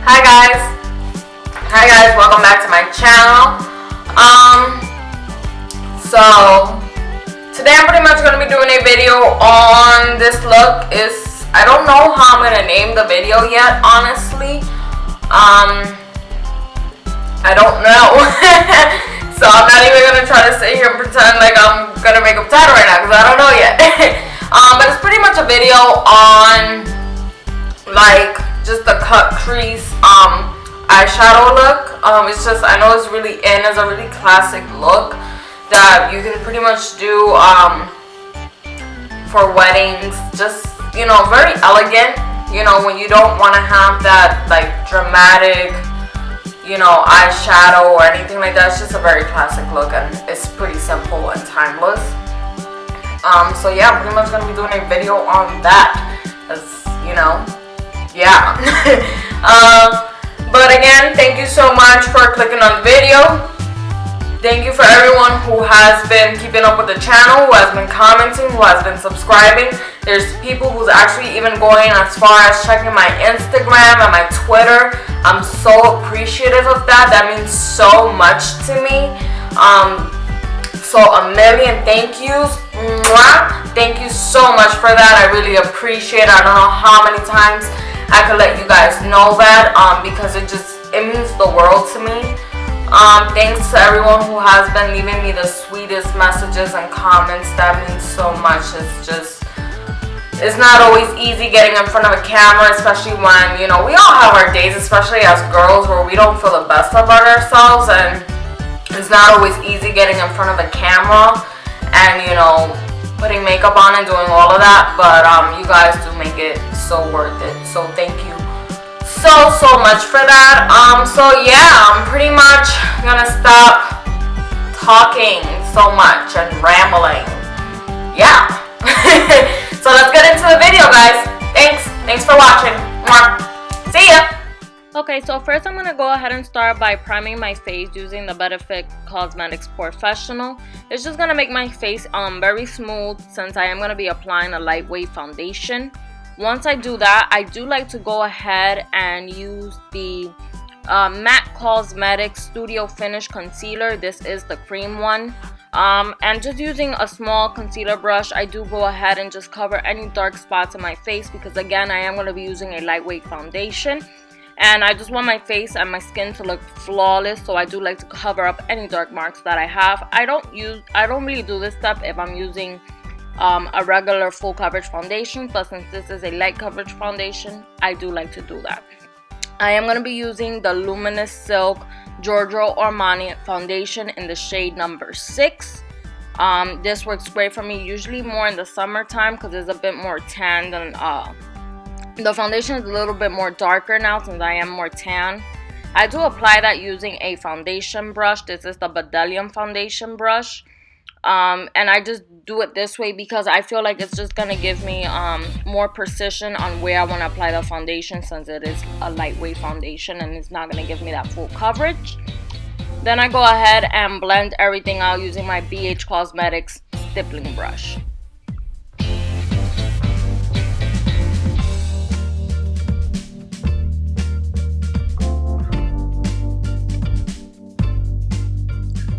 Hi guys, welcome back to my channel. So today I'm pretty much gonna be doing a video on this look. I don't know how I'm gonna name the video yet, honestly. I don't know. So I'm not even gonna try to sit here and pretend like I'm gonna make a title right now because I don't know yet. But it's pretty much a video on like just the cut crease eyeshadow look. It's just, I know it's really in, it's a really classic look that you can pretty much do for weddings. Just, you know, very elegant, you know, when you don't want to have that like dramatic, you know, eyeshadow or anything like that. It's just a very classic look and it's pretty simple and timeless. So yeah, I'm pretty much gonna be doing a video on that, as you know. Yeah. But again, thank you so much for clicking on the video. Thank you for everyone who has been keeping up with the channel, who has been commenting, who has been subscribing. There's people who's actually even going as far as checking my Instagram and my Twitter. I'm so appreciative of that. That means so much to me. So a million thank yous. Mwah. Thank you so much for that. I really appreciate it. I don't know how many times I could let you guys know that, because it means the world to me. Thanks to everyone who has been leaving me the sweetest messages and comments. That means so much. It's not always easy getting in front of a camera, especially when, you know, we all have our days, especially as girls, where we don't feel the best about ourselves, and it's not always easy getting in front of the camera and, you know, putting makeup on and doing all of that, but you guys do make it so worth it. So thank you so much for that. So yeah, I'm pretty much gonna stop talking so much and rambling. Yeah. So let's get into the video, guys. Thanks for watching. Mwah. See ya. Okay, so first I'm going to go ahead and start by priming my face using the Benefit Cosmetics Porefessional. It's just going to make my face very smooth, since I am going to be applying a lightweight foundation. Once I do that, I do like to go ahead and use the Matte Cosmetics Studio Finish Concealer. This is the cream one. And just using a small concealer brush, I do go ahead and just cover any dark spots in my face, because again, I am going to be using a lightweight foundation. And I just want my face and my skin to look flawless, so I do like to cover up any dark marks that I have. I don't really do this step if I'm using a regular full coverage foundation, but since this is a light coverage foundation, I do like to do that. I am going to be using the Luminous Silk Giorgio Armani foundation in the shade number 6. This works great for me, usually more in the summertime, because it's a bit more tan than the foundation is a little bit more darker now since I am more tan. I do apply that using a foundation brush. This is the Bedelium foundation brush. And I just do it this way because I feel like it's just going to give me more precision on where I want to apply the foundation, since it is a lightweight foundation and it's not going to give me that full coverage. Then I go ahead and blend everything out using my BH Cosmetics stippling brush.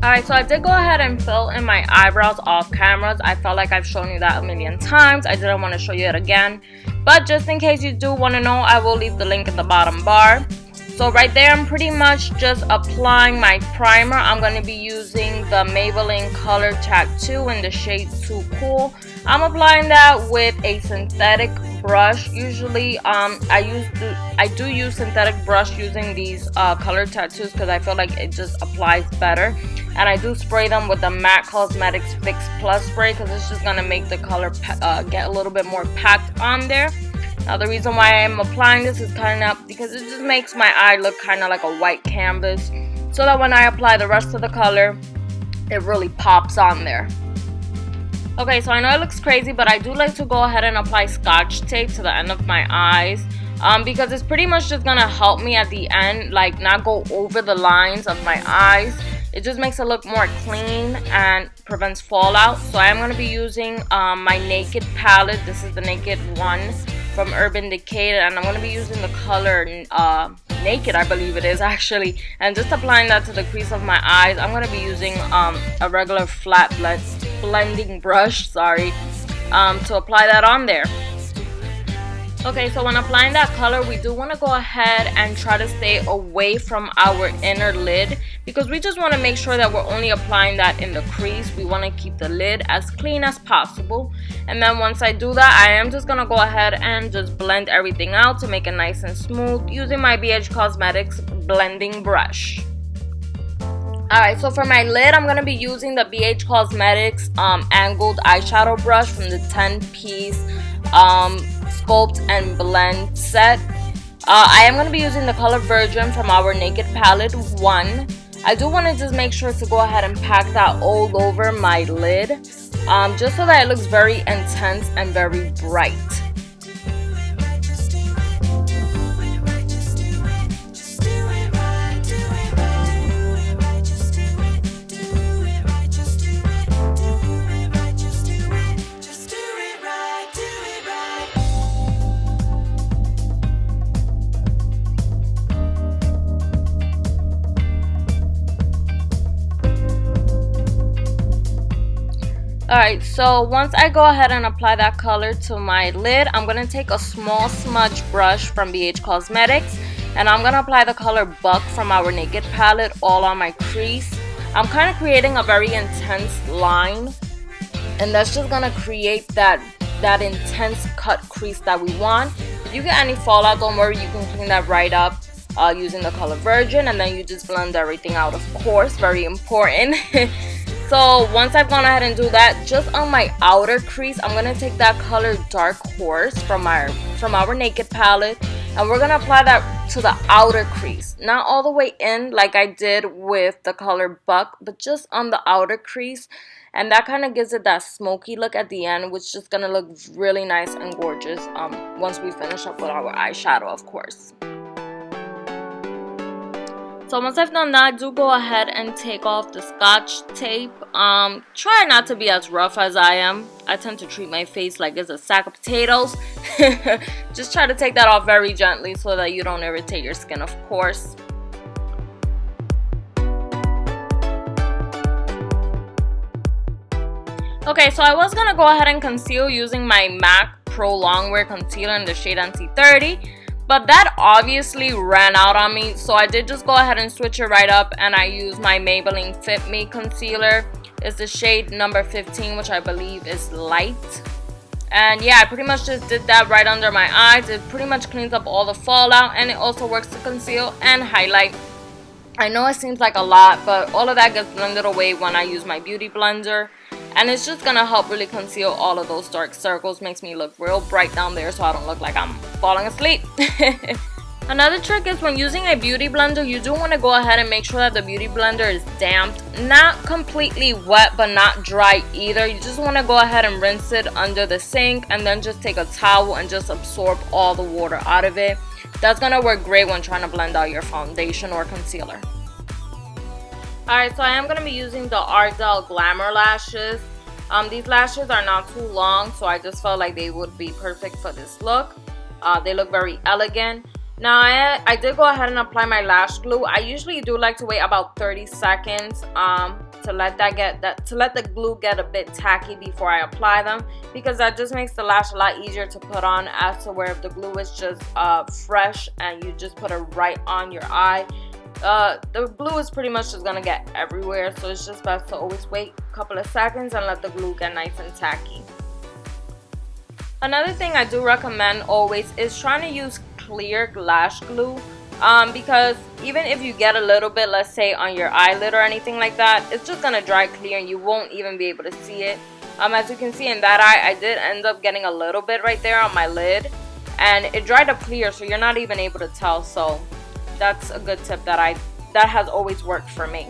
Alright, so I did go ahead and fill in my eyebrows off cameras. I felt like I've shown you that a million times. I didn't want to show you it again. But just in case you do want to know, I will leave the link in the bottom bar. So right there, I'm pretty much just applying my primer. I'm going to be using the Maybelline Color Tattoo in the shade Too Cool. I'm applying that with a synthetic brush. Usually I do use synthetic brush using these color tattoos, because I feel like it just applies better. And I do spray them with the Matte Cosmetics Fix Plus spray, because it's just going to make the color get a little bit more packed on there. Now the reason why I'm applying this is kind of because it just makes my eye look kind of like a white canvas, so that when I apply the rest of the color, it really pops on there. Okay, so I know it looks crazy, but I do like to go ahead and apply Scotch tape to the end of my eyes, because it's pretty much just gonna help me at the end, like not go over the lines of my eyes. It just makes it look more clean and prevents fallout. So I am going to be using my Naked palette. This is the Naked one from Urban Decay, and I'm going to be using the color Naked, I believe it is actually, and just applying that to the crease of my eyes. I'm gonna be using a regular flat blending brush, sorry, to apply that on there. Okay, so when applying that color, we do want to go ahead and try to stay away from our inner lid, because we just want to make sure that we're only applying that in the crease. We want to keep the lid as clean as possible. And then once I do that, I am just going to go ahead and just blend everything out to make it nice and smooth using my BH Cosmetics blending brush. Alright, so for my lid, I'm going to be using the BH Cosmetics angled eyeshadow brush from the 10-piece Sculpt and Blend set. I am going to be using the color Virgin from our Naked Palette 1. I do want to just make sure to go ahead and pack that all over my lid, just so that it looks very intense and very bright. Alright, so once I go ahead and apply that color to my lid, I'm going to take a small smudge brush from BH Cosmetics, and I'm going to apply the color Buck from our Naked Palette all on my crease. I'm kind of creating a very intense line, and that's just going to create that intense cut crease that we want. If you get any fallout, don't worry, you can clean that right up using the color Virgin, and then you just blend everything out, of course, very important. So once I've gone ahead and do that, just on my outer crease, I'm going to take that color Dark Horse from our Naked Palette, and we're going to apply that to the outer crease. Not all the way in like I did with the color Buck, but just on the outer crease. And that kind of gives it that smoky look at the end, which is just going to look really nice and gorgeous once we finish up with our eyeshadow, of course. So once I've done that, do go ahead and take off the Scotch tape. Try not to be as rough as I am. I tend to treat my face like it's a sack of potatoes. Just try to take that off very gently so that you don't irritate your skin, of course. Okay, so I was going to go ahead and conceal using my MAC Pro Longwear Concealer in the shade NC30. But that obviously ran out on me, so I did just go ahead and switch it right up, and I used my Maybelline Fit Me concealer. It's the shade number 15, which I believe is light. And yeah, I pretty much just did that right under my eyes. It pretty much cleans up all the fallout, and it also works to conceal and highlight. I know it seems like a lot, but all of that gets blended away when I use my beauty blender. And it's just going to help really conceal all of those dark circles. Makes me look real bright down there so I don't look like I'm falling asleep. Another trick is when using a beauty blender, you do want to go ahead and make sure that the beauty blender is damped. Not completely wet, but not dry either. You just want to go ahead and rinse it under the sink, and then just take a towel and just absorb all the water out of it. That's going to work great when trying to blend out your foundation or concealer. Alright, so I am going to be using the Ardell Glamour lashes. These lashes are not too long, so I just felt like they would be perfect for this look. They look very elegant. Now, I did go ahead and apply my lash glue. I usually do like to wait about 30 seconds to let the glue get a bit tacky before I apply them, because that just makes the lash a lot easier to put on, as to where if the glue is just fresh and you just put it right on your eye. The glue is pretty much just gonna get everywhere, so it's just best to always wait a couple of seconds and let the glue get nice and tacky. Another thing I do recommend always is trying to use clear lash glue, because even if you get a little bit, let's say on your eyelid or anything like that, it's just gonna dry clear and you won't even be able to see it. As you can see in that eye, I did end up getting a little bit right there on my lid, and it dried up clear, so you're not even able to tell. So that's a good tip that has always worked for me.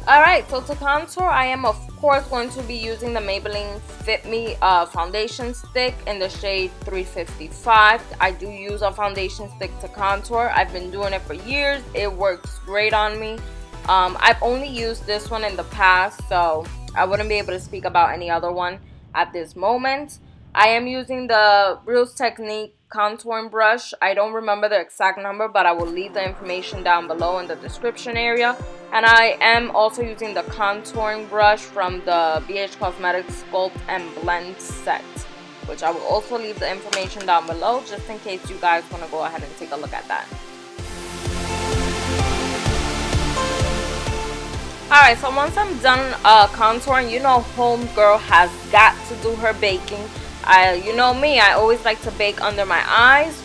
Alright, so to contour, I am of course going to be using the Maybelline Fit Me foundation stick in the shade 355. I do use a foundation stick to contour. I've been doing it for years. It works great on me. I've only used this one in the past, so I wouldn't be able to speak about any other one at this moment. I am using the Real Technique contouring brush. I don't remember the exact number, but I will leave the information down below in the description area. And I am also using the contouring brush from the BH Cosmetics Sculpt and Blend set, which I will also leave the information down below just in case you guys want to go ahead and take a look at that. Alright, so once I'm done contouring, you know homegirl has got to do her baking. You know me, I always like to bake under my eyes,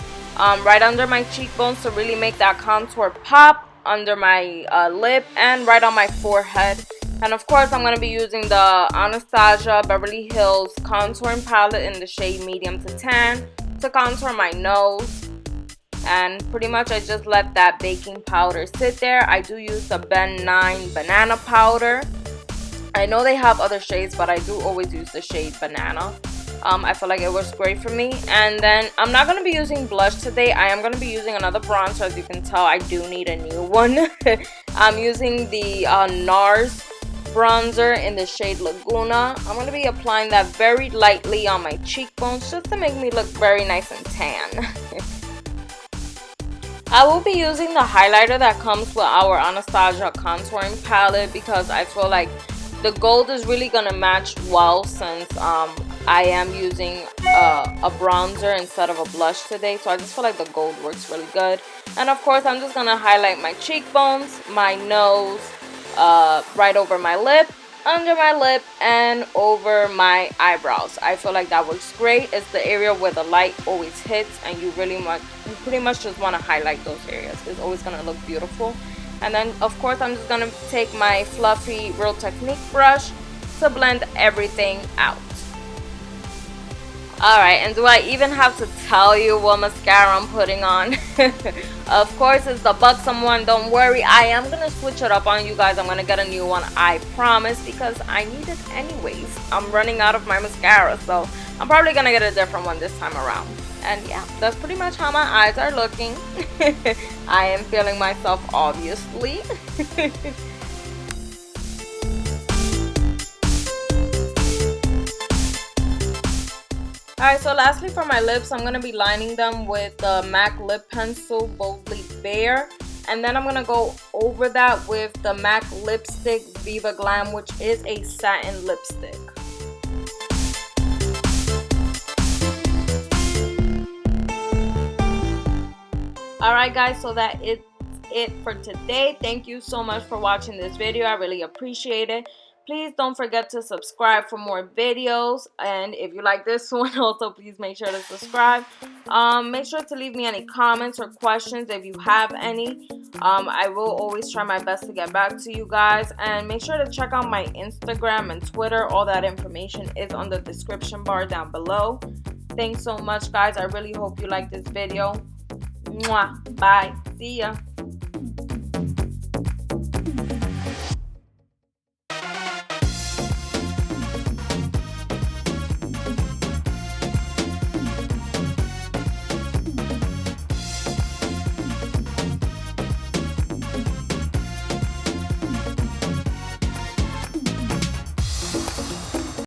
right under my cheekbones to really make that contour pop, under my lip, and right on my forehead. And of course, I'm going to be using the Anastasia Beverly Hills contouring palette in the shade medium to tan to contour my nose. And pretty much I just let that baking powder sit there. I do use the Nye Banana powder. I know they have other shades, but I do always use the shade Banana. I feel like it works great for me. And then I'm not going to be using blush today. I am going to be using another bronzer. As you can tell, I do need a new one. I'm using the Nars bronzer in the shade Laguna. I'm going to be applying that very lightly on my cheekbones just to make me look very nice and tan. I will be using the highlighter that comes with our Anastasia contouring palette because I feel like the gold is really going to match well since I am using a bronzer instead of a blush today. So I just feel like the gold works really good. And of course, I'm just going to highlight my cheekbones, my nose, right over my lip, under my lip, and over my eyebrows. I feel like that works great. It's the area where the light always hits, and you pretty much just want to highlight those areas. It's always going to look beautiful. And then of course I'm just going to take my fluffy Real Technique brush to blend everything out. Alright, and do I even have to tell you what mascara I'm putting on? Of course, it's the Buxom one. Don't worry, I am going to switch it up on you guys. I'm going to get a new one, I promise, because I need it anyways. I'm running out of my mascara, so I'm probably going to get a different one this time around. And yeah, that's pretty much how my eyes are looking. I am feeling myself, obviously. Alright, so lastly for my lips, I'm going to be lining them with the MAC Lip Pencil Boldly Bare. And then I'm going to go over that with the MAC Lipstick Viva Glam, which is a satin lipstick. Alright guys, so that is it for today. Thank you so much for watching this video. I really appreciate it. Please don't forget to subscribe for more videos, and if you like this one also, please make sure to subscribe. Make sure to leave me any comments or questions if you have any. I will always try my best to get back to you guys, and make sure to check out my Instagram and Twitter. All that information is on the description bar down below. Thanks so much guys. I really hope you like this video. Mwah. Bye. See ya.